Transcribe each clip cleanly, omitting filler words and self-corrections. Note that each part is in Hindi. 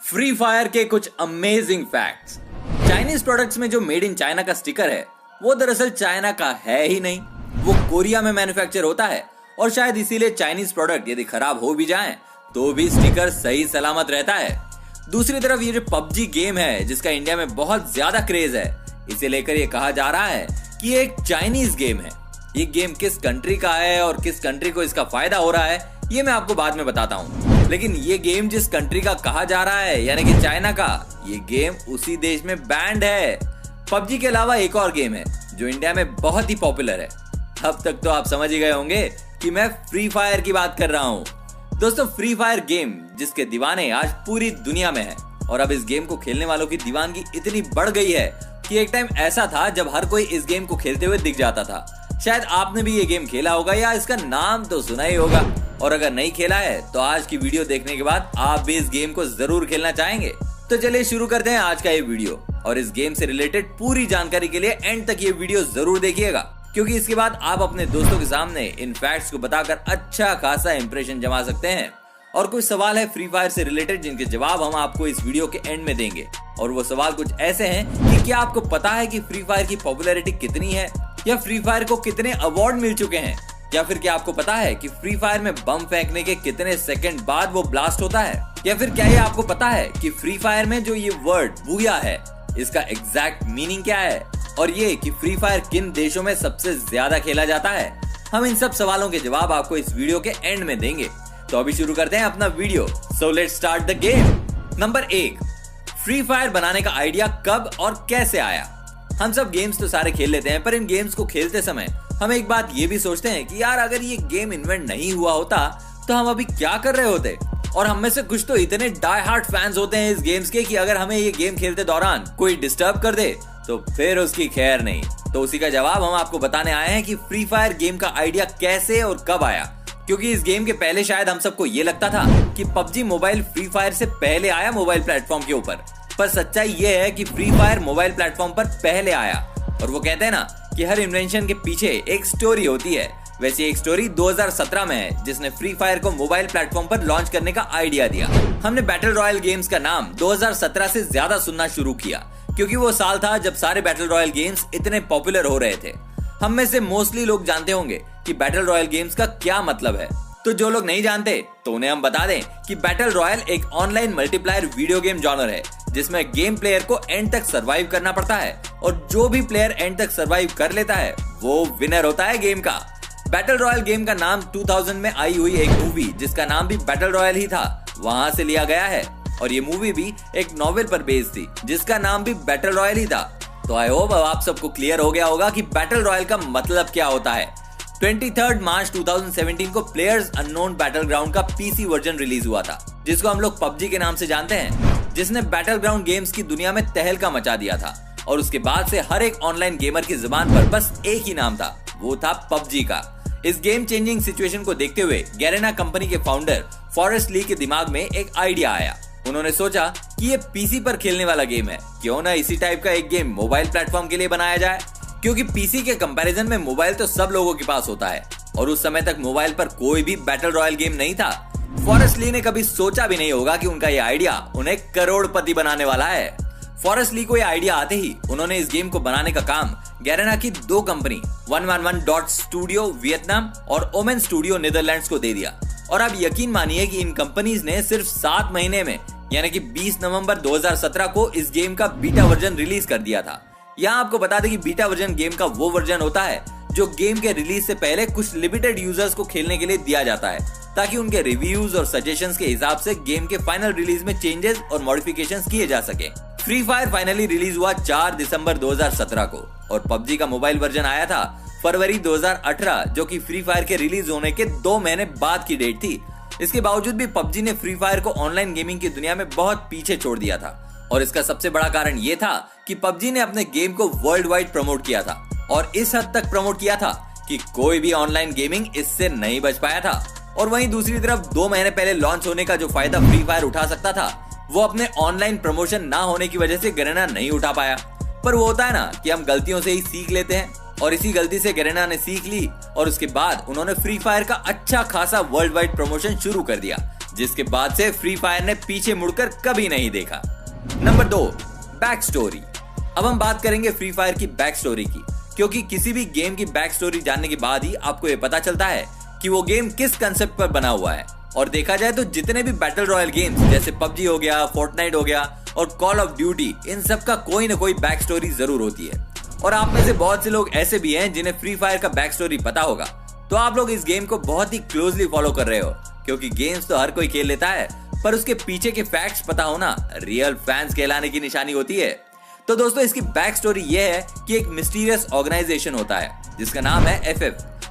फ्री फायर के कुछ अमेजिंग फैक्ट्स। चाइनीज प्रोडक्ट्स में जो मेड इन चाइना का स्टिकर है वो दरअसल चाइना का है ही नहीं, वो कोरिया में मैन्युफैक्चर होता है और शायद इसीलिए चाइनीज प्रोडक्ट यदि खराब हो भी जाएं तो भी स्टिकर सही सलामत रहता है। दूसरी तरफ ये जो पबजी गेम है जिसका इंडिया में बहुत ज्यादा क्रेज है, इसे लेकर ये कहा जा रहा है कि ये एक चाइनीज गेम है। ये गेम किस कंट्री का है और किस कंट्री को इसका फायदा हो रहा है ये मैं आपको बाद में बताता हूँ, लेकिन ये गेम जिस कंट्री का कहा जा रहा है यानी कि चाइना का, ये गेम उसी देश में बैंड है। पबजी के अलावा एक और गेम है जो इंडिया में बहुत ही पॉपुलर है। अब तक तो आप समझ ही गए होंगे कि मैं फ्री फायर की बात कर रहा हूँ। दोस्तों, फ्री फायर गेम जिसके दीवाने आज पूरी दुनिया में है और अब इस गेम को खेलने वालों की दीवानगी इतनी बढ़ गई है कि एक टाइम ऐसा था जब हर कोई इस गेम को खेलते हुए दिख जाता था। शायद आपने भी ये गेम खेला होगा या इसका नाम तो सुना ही होगा, और अगर नहीं खेला है तो आज की वीडियो देखने के बाद आप भी इस गेम को जरूर खेलना चाहेंगे। तो चलिए शुरू करते हैं आज का ये वीडियो, और इस गेम से रिलेटेड पूरी जानकारी के लिए एंड तक ये वीडियो जरूर देखिएगा, क्योंकि इसके बाद आप अपने दोस्तों के सामने इन फैक्ट्स को बताकर अच्छा खासा इंप्रेशन जमा सकते हैं। और कुछ सवाल है फ्री फायर से रिलेटेड जिनके जवाब हम आपको इस वीडियो के एंड में देंगे, और वो सवाल कुछ ऐसे हैं कि क्या आपको पता है कि फ्री फायर की पॉपुलैरिटी कितनी है, या फ्री फायर को कितने अवार्ड मिल चुके हैं, या फिर क्या आपको पता है कि फ्री फायर में बम फेंकने के कितने सेकंड बाद वो ब्लास्ट होता है, या फिर क्या ये आपको पता है कि फ्री फायर में जो ये वर्ड बूया है इसका एग्जैक्ट मीनिंग क्या है, और ये कि फ्री फायर किन देशों में सबसे ज्यादा खेला जाता है। हम इन सब सवालों के जवाब आपको इस वीडियो के एंड में देंगे। तो अभी शुरू करते हैं अपना video. So let's start the game. Number 1, free fire बनाने का आइडिया कब और कैसे आया। हम सब गेम्स तो सारे खेल लेते हैं, पर इन गेम्स को खेलते समय हम एक बात ये भी सोचते हैं कि यार अगर ये गेम इन्वेंट नहीं हुआ होता तो हम अभी क्या कर रहे होते। और हम में से कुछ तो इतने डाई हार्ड फैंस होते हैं इस गेम्स के कि अगर हमें ये गेम खेलते दौरान कोई डिस्टर्ब कर दे तो फिर उसकी खैर नहीं। तो उसी का जवाब हम आपको बताने आए हैं कि फ्री फायर गेम का आइडिया कैसे और कब आया, क्योंकि इस गेम के पहले शायद हम सबको ये लगता था कि पबजी मोबाइल फ्री फायर से पहले आया मोबाइल प्लेटफॉर्म के ऊपर, पर सच्चाई ये है कि फ्री फायर मोबाइल प्लेटफॉर्म पर पहले आया। और वो कहते हैं ना कि हर इन्वेंशन के पीछे एक स्टोरी होती है, वैसे एक स्टोरी 2017 में है जिसने फ्री फायर को मोबाइल प्लेटफॉर्म पर लॉन्च करने का आइडिया दिया। हमने बैटल रॉयल गेम्स का नाम 2017 से ज्यादा सुनना शुरू किया, क्योंकि वो साल था जब सारे बैटल रॉयल गेम्स इतने पॉपुलर हो रहे थे। हम में से मोस्टली लोग जानते होंगे कि बैटल रॉयल गेम्स का क्या मतलब है, तो जो लोग नहीं जानते तो उन्हें हम बता दें कि बैटल रॉयल एक online multiplier video game genre है जिसमें गेम प्लेयर को एंड तक सरवाइव करना पड़ता है, और जो भी प्लेयर एंड तक सरवाइव कर लेता है वो विनर होता है गेम का। बैटल रॉयल गेम का नाम 2000 में आई हुई एक मूवी जिसका नाम भी बैटल रॉयल ही था वहां से लिया गया है, और ये मूवी भी एक नॉवेल पर बेस्ड थी जिसका नाम भी बैटल रॉयल ही था। तो आई होप अब आप सबको क्लियर हो गया होगा कि बैटल रॉयल का मतलब क्या होता है। 23 मार्च 2017 को प्लेयर्स अननोन बैटलग्राउंड का पीसी वर्जन रिलीज हुआ था, जिसको हम लोग पबजी के नाम से जानते हैं, जिसने बैटलग्राउंड गेम्स की दुनिया में तहलका मचा दिया था। और उसके बाद से हर एक ऑनलाइन गेमर की जुबान पर बस एक ही नाम था, वो था पबजी का। इस गेम चेंजिंग सिचुएशन को देखते हुए गैरेना कंपनी के फाउंडर फॉरेस्ट ली के दिमाग में एक आइडिया आया। उन्होंने सोचा कि ये पीसी पर खेलने वाला गेम है, क्यों ना इसी टाइप का एक गेम मोबाइल प्लेटफॉर्म के लिए बनाया जाए, क्योंकि पीसी के कंपैरिजन में मोबाइल तो सब लोगों के पास होता है, और उस समय तक मोबाइल पर कोई भी बैटल रॉयल गेम नहीं था। फॉरेस्ट ली ने कभी सोचा भी नहीं होगा कि उनका ये आइडिया उन्हें करोड़पति बनाने वाला है। फॉरेस्ट ली को ये आइडिया आते ही उन्होंने इस गेम को बनाने का काम गैरेना की दो कंपनी 111 डॉट स्टूडियो वियतनाम और ओमेन स्टूडियो नीदरलैंड्स को दे दिया। और आप यकीन मानिए कि इन कंपनीज ने सिर्फ 7 महीने में यानी कि 20 नवंबर 2017 को इस गेम का बीटा वर्जन रिलीज कर दिया था। यहाँ आपको बता दें कि बीटा वर्जन गेम का वो वर्जन होता है जो गेम के रिलीज से पहले कुछ लिमिटेड यूजर्स को खेलने के लिए दिया जाता है, ताकि उनके रिव्यूज और सजेशंस के हिसाब से गेम के फाइनल रिलीज में चेंजेस और मॉडिफिकेशंस किए जा सके। फ्री फायर फाइनली रिलीज हुआ 4 दिसंबर 2017 को, और पबजी का मोबाइल वर्जन आया था फरवरी 2018, जो कि फ्री फायर के रिलीज होने के 2 महीने बाद की डेट थी। इसके बावजूद भी पबजी ने फ्री फायर को ऑनलाइन गेमिंग की दुनिया में बहुत पीछे छोड़ दिया था, और इसका सबसे बड़ा कारण ये था कि पबजी ने अपने गेम को वर्ल्ड वाइड प्रमोट किया था, और इस हद तक प्रमोट किया था कि कोई भी ऑनलाइन गेमिंग इससे नहीं बच पाया था। और वहीं दूसरी तरफ 2 महीने पहले लॉन्च होने का जो फायदा फ्री फायर उठा सकता था वो अपने ऑनलाइन प्रमोशन ना होने की वजह से गैरेना नहीं उठा पाया। पर वो होता है ना कि हम गलतियों से ही सीख लेते हैं, और इसी गलती से गैरेना ने सीख ली, और उसके बाद उन्होंने फ्री फायर का अच्छा खासा वर्ल्ड वाइड प्रमोशन शुरू कर दिया, जिसके बाद से फ्री फायर ने पीछे मुड़कर कभी नहीं देखा। Number 2, back story. अब हम बात करेंगे फ्री फायर की बैक स्टोरी की, क्योंकि किसी भी गेम की बैक स्टोरी जानने के बाद ही आपको ये पता चलता है कि वो गेम किस कंसेप्ट पर बना हुआ है। और देखा जाए तो जितने भी बैटल रॉयल गेम्स जैसे पबजी हो गया, फोर्टनाइट हो गया और कॉल ऑफ ड्यूटी, इन सब का कोई ना कोई बैक स्टोरी जरूर होती है। और आप में से बहुत से लोग ऐसे भी हैं जिन्हें फ्री फायर का बैक स्टोरी पता होगा। तो आप लोग इस गेम को बहुत ही क्लोजली फॉलो कर रहे हो, क्योंकि गेम्स तो हर कोई खेल लेता है, पर उसके पीछे के फैक्ट्स पता होना रियल फैंस कहलाने की निशानी होती है। तो दोस्तों, इसकी बैक स्टोरी ये है कि एक मिस्टीरियस ऑर्गेनाइजेशन होता है जिसका नाम है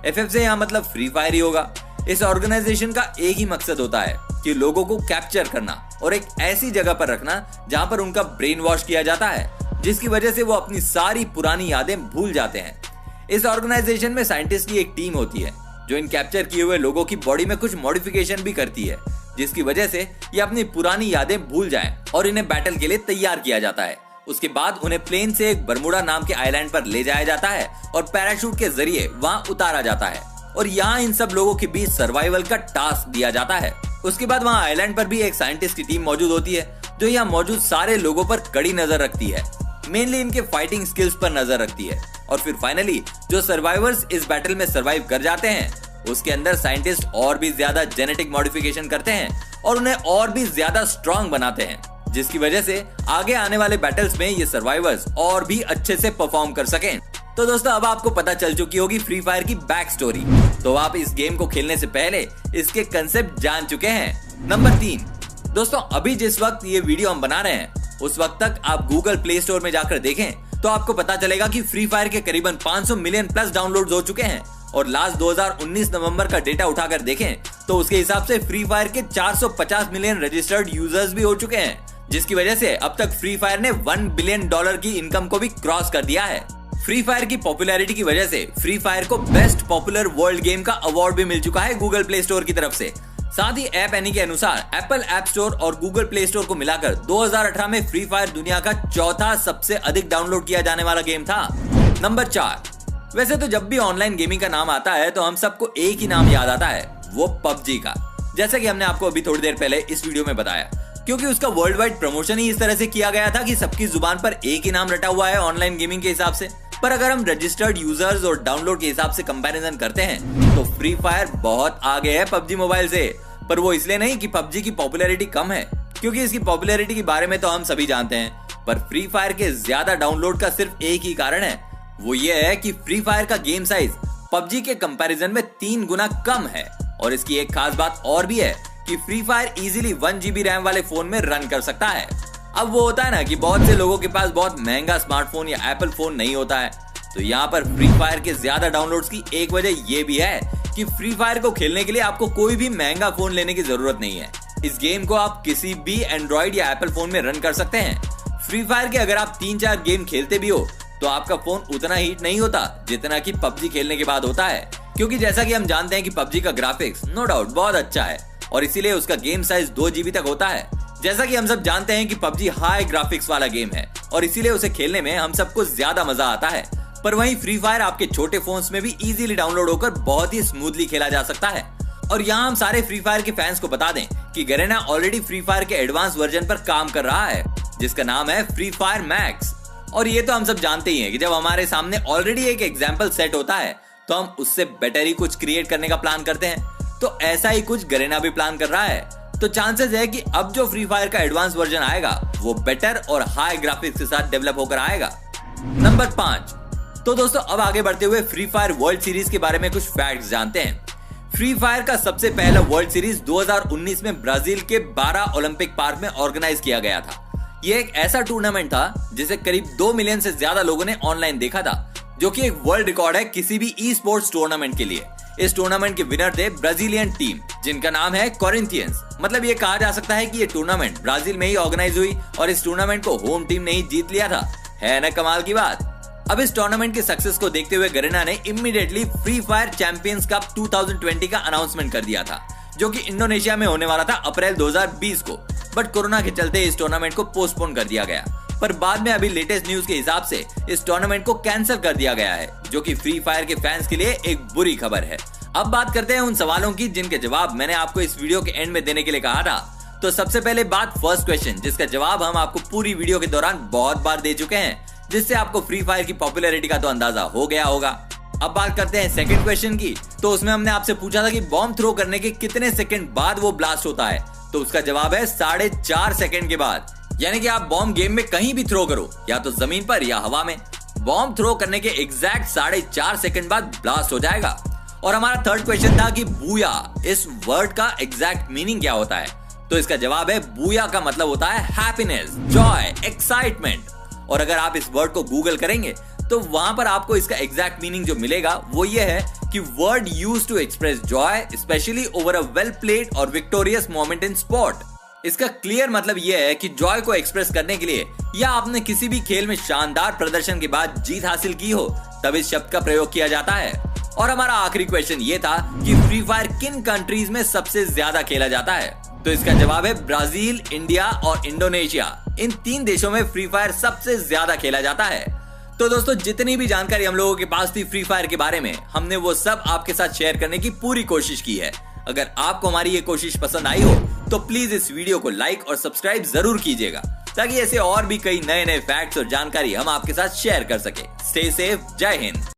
FF से यहाँ मतलब फ्री फायर ही होगा। इस ऑर्गेनाइजेशन का एक ही मकसद होता है कि लोगों को कैप्चर करना और एक ऐसी जगह पर रखना जहां पर उनका ब्रेन वॉश किया जाता है, जिसकी वजह से वो अपनी सारी पुरानी यादें भूल जाते हैं। इस ऑर्गेनाइजेशन में साइंटिस्ट की एक टीम होती है जो इन कैप्चर किए हुए लोगों की बॉडी में कुछ मॉडिफिकेशन भी करती है, जिसकी वजह से ये अपनी पुरानी यादें भूल जाएं और इन्हें बैटल के लिए तैयार किया जाता है। उसके बाद उन्हें प्लेन से एक बरमुडा नाम के आइलैंड पर ले जाया जाता है और पैराशूट के जरिए वहां उतारा जाता है और यहाँ इन सब लोगों के बीच सर्वाइवल का टास्क दिया जाता है। उसके बाद वहाँ आइलैंड पर भी एक साइंटिस्ट की टीम मौजूद होती है जो यहाँ मौजूद सारे लोगों पर कड़ी नजर रखती है, मेनली इनके फाइटिंग स्किल्स पर नजर रखती है। और फिर फाइनली जो सर्वाइवर्स इस बैटल में सर्वाइव कर जाते हैं, उसके अंदर साइंटिस्ट और भी ज्यादा जेनेटिक मॉडिफिकेशन करते हैं और उन्हें और भी ज्यादा स्ट्रॉन्ग बनाते हैं, जिसकी वजह से आगे आने वाले बैटल्स में ये सर्वाइवर्स और भी अच्छे से परफॉर्म कर सकें। तो दोस्तों, अब आपको पता चल चुकी होगी फ्री फायर की बैक स्टोरी, तो आप इस गेम को खेलने से पहले इसके कंसेप्ट जान चुके हैं। नंबर 3, दोस्तों, अभी जिस वक्त ये वीडियो हम बना रहे हैं उस वक्त तक आप गूगल प्ले स्टोर में जाकर देखें तो आपको पता चलेगा कि फ्री फायर के करीबन 500 मिलियन प्लस डाउनलोड्स हो चुके हैं। और लास्ट 2019 नवंबर का डेटा उठाकर देखें तो उसके हिसाब से फ्री फायर के 450 मिलियन रजिस्टर्ड यूजर्स भी हो चुके हैं, जिसकी वजह से अब तक फ्री फायर ने $1 बिलियन की इनकम को भी क्रॉस कर दिया है। फ्री फायर की पॉपुलैरिटी की वजह से फ्री फायर को बेस्ट पॉपुलर वर्ल्ड गेम का अवार्ड भी मिल चुका है गूगल प्ले स्टोर की तरफ से। साथ ही ऐप एनी के अनुसार एप्पल ऐप स्टोर और गूगल प्ले स्टोर को मिलाकर 2018 में फ्री फायर दुनिया का चौथा सबसे अधिक डाउनलोड किया जाने वाला गेम था। नंबर 4, वैसे तो जब भी ऑनलाइन गेमिंग का नाम आता है तो हम सबको एक ही नाम याद आता है, वो पबजी का, जैसा कि हमने आपको अभी थोड़ी देर पहले इस वीडियो में बताया, क्योंकि उसका वर्ल्ड वाइड प्रमोशन ही इस तरह से किया गया था कि सबकी जुबान पर एक ही नाम रटा हुआ है ऑनलाइन गेमिंग के हिसाब से। पर अगर हम रजिस्टर्ड यूजर्स और डाउनलोड के हिसाब से कंपैरिजन करते हैं तो फ्री फायर बहुत आगे है पबजी मोबाइल से। पर वो इसलिए नहीं कि पबजी की पॉपुलैरिटी कम है, क्योंकि इसकी पॉपुलैरिटी के बारे में तो हम सभी जानते हैं, पर फ्री फायर के ज्यादा डाउनलोड का सिर्फ एक ही कारण है, वो ये है कि फ्री फायर का गेम साइज पबजी के कंपैरिजन में 3 गुना कम है। और इसकी एक खास बात और भी है कि free fire easily 1 GB RAM वाले फोन में रन कर सकता है। अब वो होता है ना कि बहुत से लोगों के पास बहुत महंगा स्मार्टफोन या एप्पल फोन नहीं होता है, तो यहाँ पर फ्री फायर के ज्यादा डाउनलोड्स की एक वजह ये भी है कि फ्री फायर को खेलने के लिए आपको कोई भी महंगा फोन लेने की जरूरत नहीं है। इस गेम को आप किसी भी एंड्रॉइड या एप्पल फोन में रन कर सकते हैं। फ्री फायर के अगर आप 3-4 गेम खेलते भी हो तो आपका फोन उतना हीट नहीं होता जितना कि पबजी खेलने के बाद होता है, क्योंकि जैसा कि हम जानते हैं कि पबजी का ग्राफिक्स नो डाउट बहुत अच्छा है और इसीलिए उसका गेम साइज 2 GB तक होता है। जैसा कि हम सब जानते हैं कि पबजी हाई ग्राफिक्स वाला गेम है और इसीलिए उसे खेलने में हम सबको ज्यादा मजा आता है। पर वहीं फ्री फायर आपके छोटे फोन्स में भी इजीली डाउनलोड होकर बहुत ही स्मूथली खेला जा सकता है। और यहाँ हम सारे फ्री फायर के फैंस को बता दें कि गरेना ऑलरेडी फ्री फायर के एडवांस वर्जन पर काम कर रहा है, जिसका नाम है फ्री फायर मैक्स। और ये तो हम सब जानते ही हैं कि जब हमारे सामने ऑलरेडी एक एग्जाम्पल सेट होता है तो हम उससे बेटर ही कुछ क्रिएट करने का प्लान करते हैं। तो ऐसा ही कुछ गरेना भी प्लान कर रहा है। तो चांसेस है कि अब जो फ्री फायर का एडवांस वर्जन आएगा वो बेटर और हाई ग्राफिक्स के साथ डेवलप होकर आएगा। नंबर 5, तो दोस्तों अब आगे बढ़ते हुए फ्री फायर वर्ल्ड सीरीज के बारे में कुछ फैक्ट्स जानते हैं। फ्री फायर का सबसे पहला वर्ल्ड सीरीज 2019 में ब्राजील के 12 ओलंपिक पार्क में ऑर्गेनाइज किया गया था। यह एक ऐसा टूर्नामेंट था जिसे करीब 2 मिलियन से ज्यादा लोगों ने ऑनलाइन देखा था, जो कि एक वर्ल्ड रिकॉर्ड है किसी भी ई स्पोर्ट्स टूर्नामेंट के लिए। इस टूर्नामेंट के विनर थे ब्राजीलियन टीम, जिनका नाम है कॉरिंथियंस। मतलब ये कहा जा सकता है कि ये टूर्नामेंट ब्राजील में ही ऑर्गेनाइज हुई और इस टूर्नामेंट को होम टीम ने ही जीत लिया था। है ना कमाल की बात। अब इस टूर्नामेंट के सक्सेस को देखते हुए गरेना ने immediately free fire champions cup 2020 का अनाउंसमेंट कर दिया था, जो कि इंडोनेशिया में होने वाला था अप्रैल 2020 को। बट कोरोना के चलते इस टूर्नामेंट को पोस्टपोन कर दिया गया। पर बाद में अभी लेटेस्ट न्यूज के हिसाब से इस टूर्नामेंट को कैंसिल कर दिया गया है, जो कि फ्री फायर के फैंस के लिए एक बुरी खबर है। अब बात करते हैं उन सवालों की जिनके जवाब मैंने आपको इस वीडियो के एंड में देने के लिए कहा था। तो सबसे पहले बात फर्स्ट क्वेश्चन, जिसका जवाब हम आपको पूरी वीडियो के दौरान बहुत बार दे चुके हैं, जिससे आपको फ्री फायर की पॉपुलैरिटी का तो अंदाजा हो गया होगा। अब बात करते हैं सेकंड क्वेश्चन की। तो उसमें हमने आपसे पूछा था कि बॉम्ब थ्रो करने के कितने सेकंड बाद वो ब्लास्ट होता है। तो उसका जवाब है 4.5 सेकंड के बाद। यानी कि आप बॉम्ब गेम में कहीं भी थ्रो करो, या तो जमीन पर या हवा में, बॉम्ब थ्रो करने के एग्जैक्ट 4.5 सेकंड बाद ब्लास्ट हो जाएगा। और हमारा थर्ड क्वेश्चन था कि बूया, इस वर्ड का एग्जैक्ट मीनिंग क्या होता है। तो इसका जवाब है बूया का मतलब होता है हैप्पीनेस, जॉय, एक्साइटमेंट। और अगर आप इस वर्ड को गूगल करेंगे तो वहां पर आपको इसका एग्जैक्ट मीनिंग जो मिलेगा वो ये है कि word used to express joy specially over a well played और विक्टोरियस मोमेंट इन स्पोर्ट। इसका क्लियर मतलब यह है कि जॉय को एक्सप्रेस करने के लिए या आपने किसी भी खेल में शानदार प्रदर्शन के बाद जीत हासिल की हो, तब इस शब्द का प्रयोग किया जाता है। और हमारा आखिरी क्वेश्चन ये था कि फ्री फायर किन कंट्रीज में सबसे ज्यादा खेला जाता है। तो इसका जवाब है ब्राजील, इंडिया और इंडोनेशिया। इन 3 देशों में फ्री फायर सबसे ज्यादा खेला जाता है। तो दोस्तों, जितनी भी जानकारी हम लोगों के पास थी फ्री फायर के बारे में, हमने वो सब आपके साथ शेयर करने की पूरी कोशिश की है। अगर आपको हमारी ये कोशिश पसंद आई हो तो प्लीज इस वीडियो को लाइक और सब्सक्राइब जरूर कीजिएगा, ताकि ऐसे और भी कई नए नए फैक्ट्स और जानकारी हम आपके साथ शेयर कर सके। स्टे सेफ, जय हिंद।